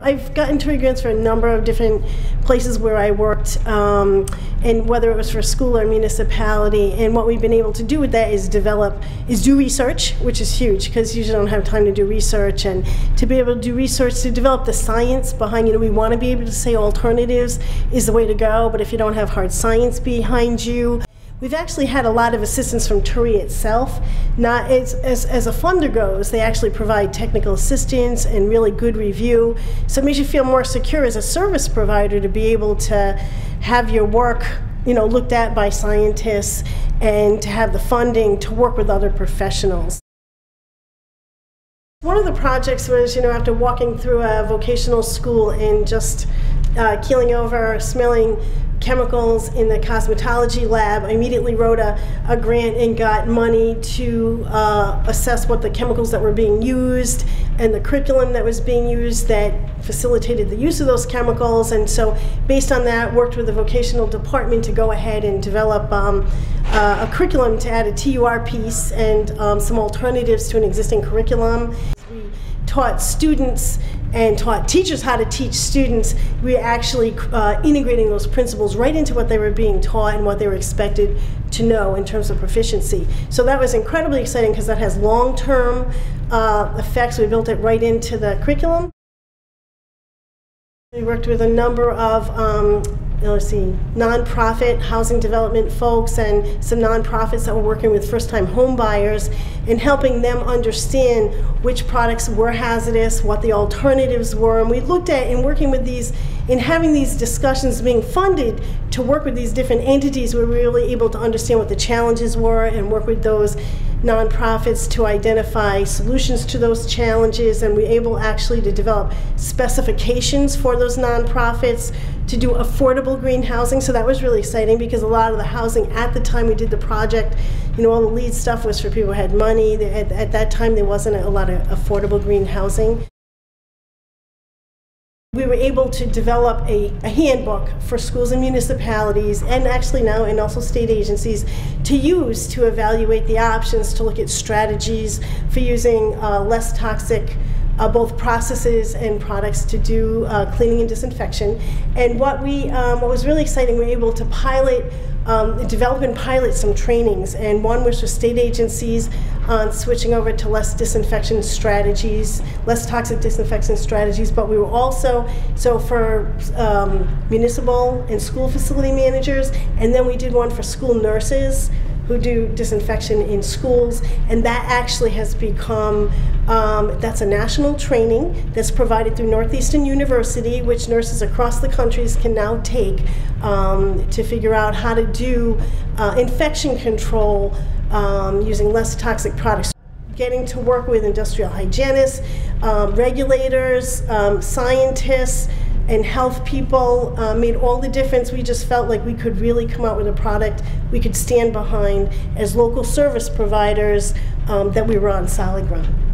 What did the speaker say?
I've gotten TURI grants for a number of different places where I worked, and whether it was for school or municipality. And what we've been able to do with that is do research, which is huge because you usually don't have time to do research. And to be able to do research, to develop the science behind, we want to be able to say alternatives is the way to go, but if you don't have hard science behind you. We've actually had a lot of assistance from TURI itself. Not as a funder goes, they actually provide technical assistance and really good review. So it makes you feel more secure as a service provider to be able to have your work looked at by scientists and to have the funding to work with other professionals. One of the projects was, after walking through a vocational school and just keeling over, smelling chemicals in the cosmetology lab, I immediately wrote a grant and got money to assess what the chemicals that were being used and the curriculum that was being used that facilitated the use of those chemicals. And so based on that, worked with the vocational department to go ahead and develop a curriculum to add a TUR piece and some alternatives to an existing curriculum. We taught students and taught teachers how to teach students. We were actually integrating those principles right into what they were being taught and what they were expected to know in terms of proficiency. So that was incredibly exciting because that has long-term effects. We built it right into the curriculum. We worked with a number of nonprofit housing development folks and some nonprofits that were working with first-time home buyers and helping them understand which products were hazardous, what the alternatives were. And we looked at, in working with these, in having these discussions, being funded to work with these different entities, we were really able to understand what the challenges were and work with those nonprofits to identify solutions to those challenges, and we were able actually to develop specifications for those nonprofits to do affordable green housing. So that was really exciting because a lot of the housing at the time we did the project, all the lead stuff was for people who had money. At that time there wasn't a lot of affordable green housing. We were able to develop a handbook for schools and municipalities, and actually now and also state agencies, to use to evaluate the options, to look at strategies for using less toxic both processes and products to do cleaning and disinfection. And what was really exciting, we were able to develop and pilot some trainings, and one was for state agencies on switching over to less disinfection strategies, less toxic disinfection strategies, but we were also, for municipal and school facility managers, and then we did one for school nurses who do disinfection in schools, and that actually has become, that's a national training that's provided through Northeastern University, which nurses across the country can now take to figure out how to do infection control using less toxic products. Getting to work with industrial hygienists, regulators, scientists, and health people made all the difference. We just felt like we could really come out with a product we could stand behind as local service providers, that we were on solid ground.